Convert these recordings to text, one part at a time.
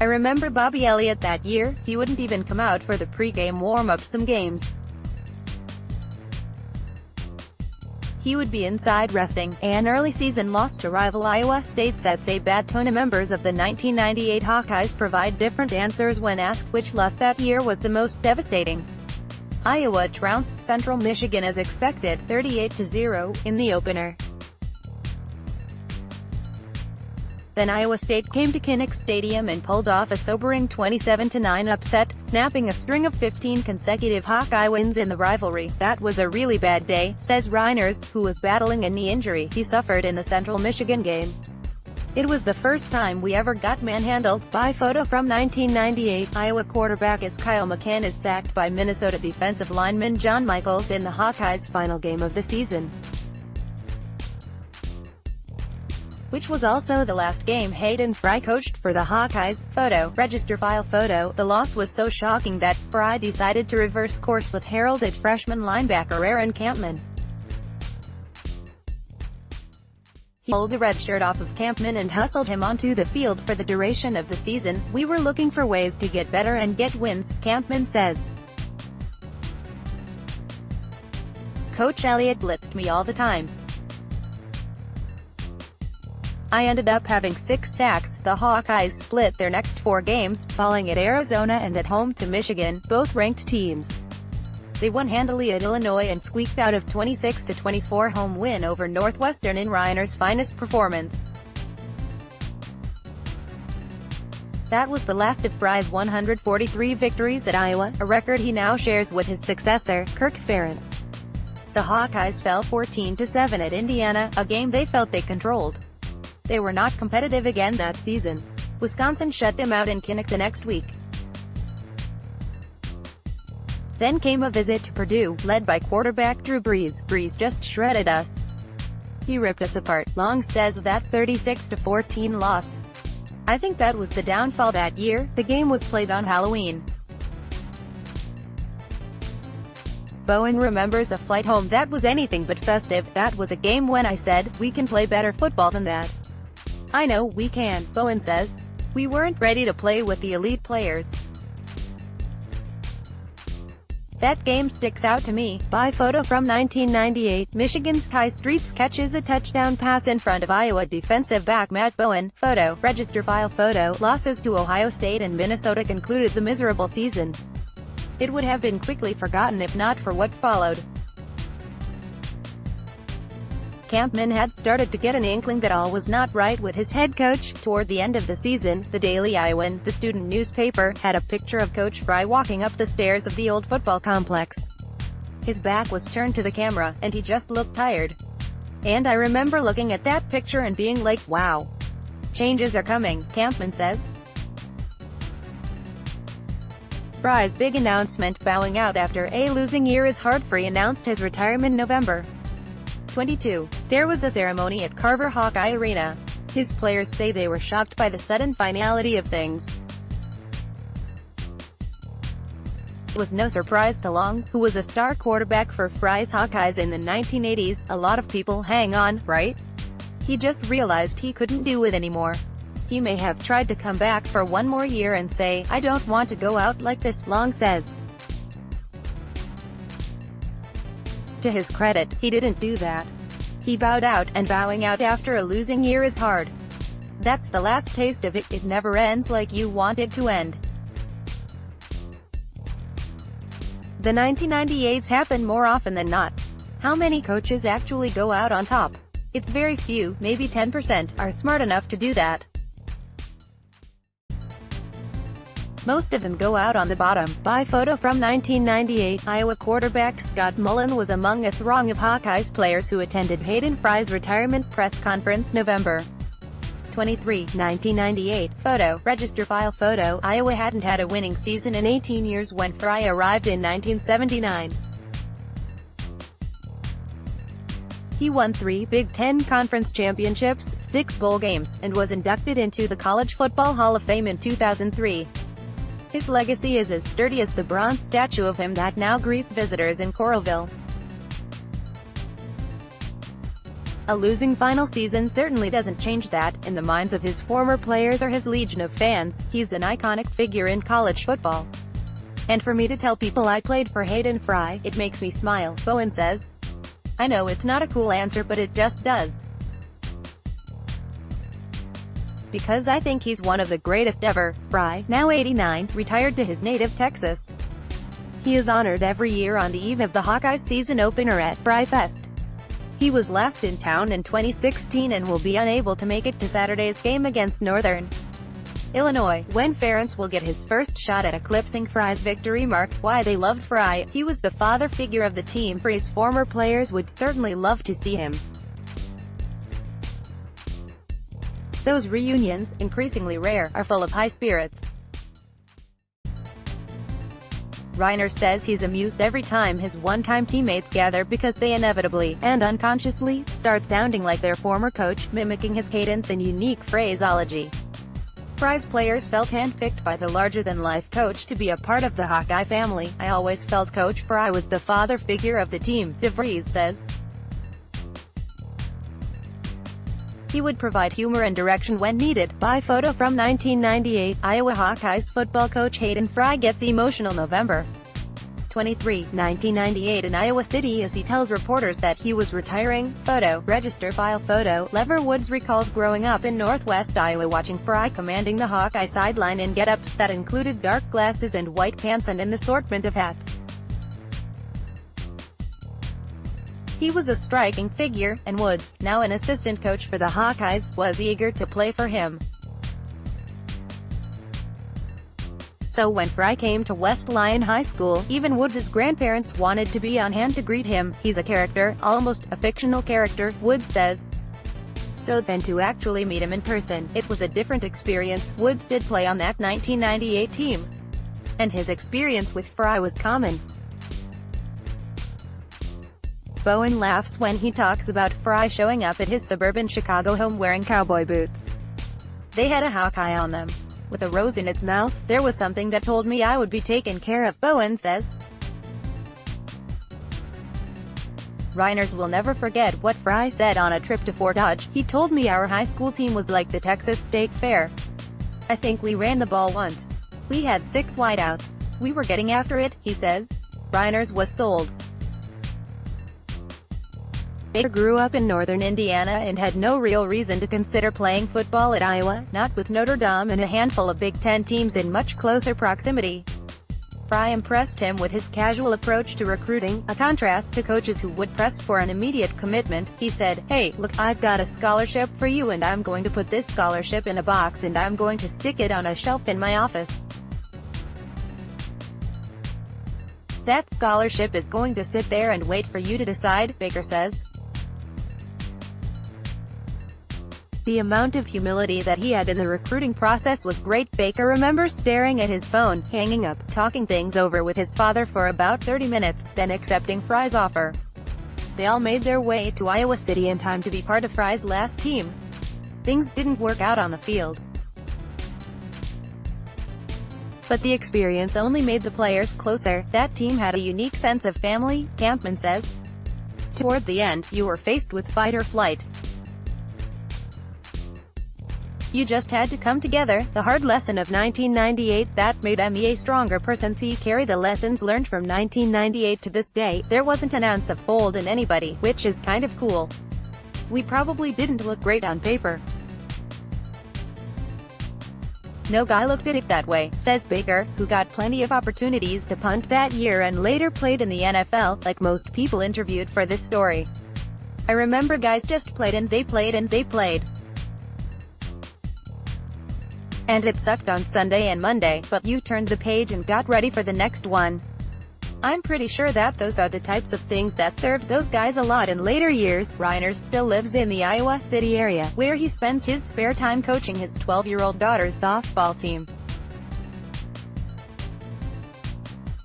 I remember Bobby Elliott that year, he wouldn't even come out for the pre-game warm-up some games. He would be inside resting. An early season loss to rival Iowa State sets a bad tone. Members of the 1998 Hawkeyes provide different answers when asked which loss that year was the most devastating. Iowa trounced Central Michigan as expected, 38-0, in the opener. Then Iowa State came to Kinnick Stadium and pulled off a sobering 27-9 upset, snapping a string of 15 consecutive Hawkeye wins in the rivalry. That was a really bad day, says Reiners, who was battling a knee injury he suffered in the Central Michigan game. It was the first time we ever got manhandled. By photo from 1998, Iowa quarterback as Kyle McCann is sacked by Minnesota defensive lineman John Michaels in the Hawkeyes' final game of the season, which was also the last game Hayden Fry coached for the Hawkeyes. Photo, register file photo. The loss was so shocking that Fry decided to reverse course with heralded freshman linebacker Aaron Campman. He pulled the red shirt off of Campman and hustled him onto the field for the duration of the season. "We were looking for ways to get better and get wins," Campman says. "Coach Elliott blitzed me all the time. I ended up having 6 sacks." The Hawkeyes split their next 4 games, falling at Arizona and at home to Michigan, both ranked teams. They won handily at Illinois and squeaked out a 26-24 home win over Northwestern in Reiner's finest performance. That was the last of Fry's 143 victories at Iowa, a record he now shares with his successor, Kirk Ferentz. The Hawkeyes fell 14-7 at Indiana, a game they felt they controlled. They were not competitive again that season. Wisconsin shut them out in Kinnick the next week. Then came a visit to Purdue, led by quarterback Drew Brees. "Brees just shredded us. He ripped us apart," Long says of that 36-14 loss. "I think that was the downfall that year. The game was played on Halloween." Bowen remembers a flight home that was anything but festive. "That was a game when I said, we can play better football than that. I know we can," Bowen says. "We weren't ready to play with the elite players. That game sticks out to me." By photo from 1998, Michigan's Ty Streets catches a touchdown pass in front of Iowa defensive back Matt Bowen. Photo, register file photo. Losses to Ohio State and Minnesota concluded the miserable season. It would have been quickly forgotten if not for what followed. Campman had started to get an inkling that all was not right with his head coach. Toward the end of the season, the Daily Iowan, the student newspaper, had a picture of Coach Fry walking up the stairs of the old football complex. His back was turned to the camera, and he just looked tired. "And I remember looking at that picture and being like, wow. Changes are coming," Campman says. Fry's big announcement, bowing out after a losing year is hard. Fry announced his retirement November 22. There was a ceremony at Carver Hawkeye Arena. His players say they were shocked by the sudden finality of things. It was no surprise to Long, who was a star quarterback for Fry's Hawkeyes in the 1980s. "A lot of people hang on, right? He just realized he couldn't do it anymore. He may have tried to come back for one more year and say, I don't want to go out like this," Long says. To his credit, he didn't do that. He bowed out, and bowing out after a losing year is hard. That's the last taste of it. It never ends like you want it to end. The 1998s happen more often than not. How many coaches actually go out on top? It's very few, maybe 10%, are smart enough to do that. Most of them go out on the bottom. By photo from 1998, Iowa quarterback Scott Mullen was among a throng of Hawkeyes players who attended Hayden Fry's retirement press conference November 23, 1998. Photo, register file photo. Iowa hadn't had a winning season in 18 years when Fry arrived in 1979. He won 3 Big Ten Conference championships, 6 bowl games, and was inducted into the College Football Hall of Fame in 2003. His legacy is as sturdy as the bronze statue of him that now greets visitors in Coralville. A losing final season certainly doesn't change that. In the minds of his former players or his legion of fans, he's an iconic figure in college football. And for me to tell people I played for Hayden Fry, it makes me smile, Bowen says. I know it's not a cool answer, but it just does. Because I think he's one of the greatest ever. Fry, now 89, retired to his native Texas. He is honored every year on the eve of the Hawkeyes season opener at Fry Fest. He was last in town in 2016 and will be unable to make it to Saturday's game against Northern Illinois, when Ferentz will get his first shot at eclipsing Fry's victory mark. Why they loved Fry: he was the father figure of the team. Fry's former players would certainly love to see him. Those reunions, increasingly rare, are full of high spirits. Reiner says he's amused every time his one-time teammates gather because they inevitably, and unconsciously, start sounding like their former coach, mimicking his cadence and unique phraseology. Fry's players felt handpicked by the larger-than-life coach to be a part of the Hawkeye family. I always felt Coach Fry was the father figure of the team, DeVries says. He would provide humor and direction when needed. By photo from 1998, Iowa Hawkeyes football coach Hayden Fry gets emotional November 23, 1998 in Iowa City as he tells reporters that he was retiring. Photo, register file photo. LeVar Woods recalls growing up in Northwest Iowa watching Fry commanding the Hawkeye sideline in get-ups that included dark glasses and white pants and an assortment of hats. He was a striking figure, and Woods, now an assistant coach for the Hawkeyes, was eager to play for him. So when Fry came to West Lyon High School, even Woods' grandparents wanted to be on hand to greet him. He's a character, almost a fictional character, Woods says. So then to actually meet him in person, it was a different experience. Woods did play on that 1998 team, and his experience with Fry was common. Bowen laughs when he talks about Fry showing up at his suburban Chicago home wearing cowboy boots. They had a Hawkeye on them, with a rose in its mouth. There was something that told me I would be taken care of, Bowen says. Reiners will never forget what Fry said on a trip to Fort Dodge. He told me our high school team was like the Texas State Fair. I think we ran the ball once. We had 6 wideouts. We were getting after it, he says. Reiners was sold. Baker grew up in northern Indiana and had no real reason to consider playing football at Iowa, not with Notre Dame and a handful of Big Ten teams in much closer proximity. Fry impressed him with his casual approach to recruiting, a contrast to coaches who would press for an immediate commitment. He said, "Hey, look, I've got a scholarship for you and I'm going to put this scholarship in a box and I'm going to stick it on a shelf in my office. That scholarship is going to sit there and wait for you to decide," Baker says. The amount of humility that he had in the recruiting process was great. Baker remembers staring at his phone, hanging up, talking things over with his father for about 30 minutes, then accepting Fry's offer. They all made their way to Iowa City in time to be part of Fry's last team. Things didn't work out on the field, but the experience only made the players closer. That team had a unique sense of family, Campman says. Toward the end, you were faced with fight or flight. You just had to come together. The hard lesson of 1998 that made me a stronger person. They carry the lessons learned from 1998 to this day. There wasn't an ounce of fold in anybody, which is kind of cool. We probably didn't look great on paper. No guy looked at it that way, says Baker, who got plenty of opportunities to punt that year and later played in the NFL, like most people interviewed for this story. I remember guys just played and they played and they played. And it sucked on Sunday and Monday, but you turned the page and got ready for the next one. I'm pretty sure that those are the types of things that served those guys a lot in later years. Reiners still lives in the Iowa City area, where he spends his spare time coaching his 12-year-old daughter's softball team.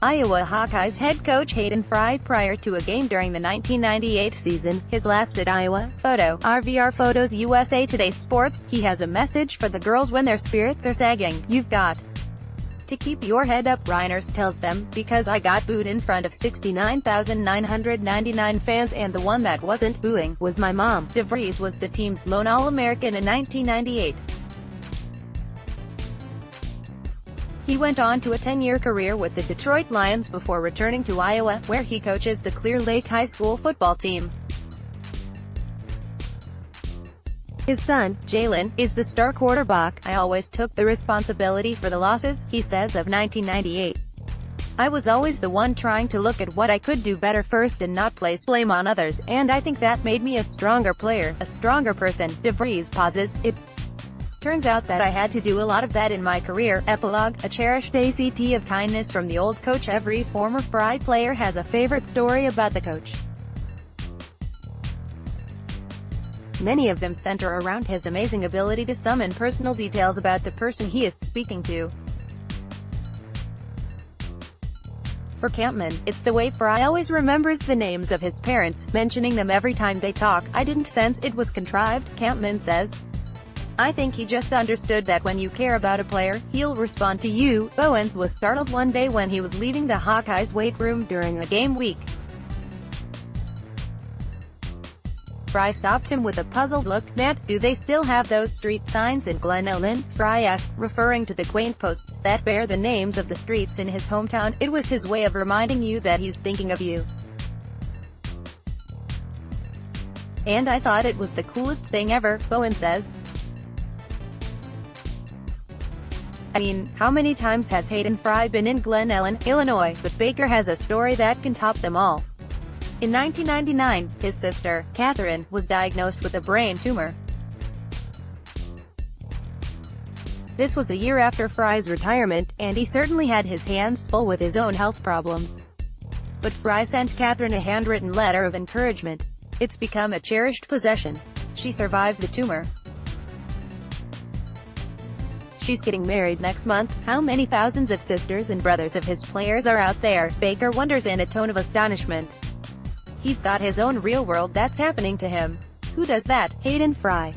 Iowa Hawkeyes head coach Hayden Fry prior to a game during the 1998 season, his last at Iowa. Photo, RVR Photos USA Today Sports. He has a message for the girls when their spirits are sagging. You've got To keep your head up, Reiners tells them, because I got booed in front of 69,999 fans and the one that wasn't booing was my mom. DeVries was the team's lone All-American in 1998. He went on to a 10-year career with the Detroit Lions before returning to Iowa, where he coaches the Clear Lake High School football team. His son, Jalen, is the star quarterback. I always took the responsibility for the losses, he says of 1998. I was always the one trying to look at what I could do better first and not place blame on others, and I think that made me a stronger player, a stronger person. DeVries pauses. It turns out that I had to do a lot of that in my career. Epilogue, a cherished ACT of kindness from the old coach. Every former Fry player has a favorite story about the coach. Many of them center around his amazing ability to summon personal details about the person he is speaking to. For Campman, it's the way Fry always remembers the names of his parents, mentioning them every time they talk. I didn't sense it was contrived, Campman says. I think he just understood that when you care about a player, he'll respond to you. Bowens was startled one day when he was leaving the Hawkeyes weight room during a game week. Fry stopped him with a puzzled look. Matt, do they still have those street signs in Glen Ellen? Fry asked, referring to the quaint posts that bear the names of the streets in his hometown. It was his way of reminding you that he's thinking of you. And I thought it was the coolest thing ever, Bowen says. I mean, how many times has Hayden Fry been in Glen Ellen, Illinois? But Baker has a story that can top them all. In 1999, his sister, Catherine, was diagnosed with a brain tumor. This was a year after Fry's retirement, and he certainly had his hands full with his own health problems. But Fry sent Catherine a handwritten letter of encouragement. It's become a cherished possession. She survived the tumor. She's getting married next month. How many thousands of sisters and brothers of his players are out there? Baker wonders in a tone of astonishment. He's got his own real world that's happening to him. Who does that? Hayden Fry.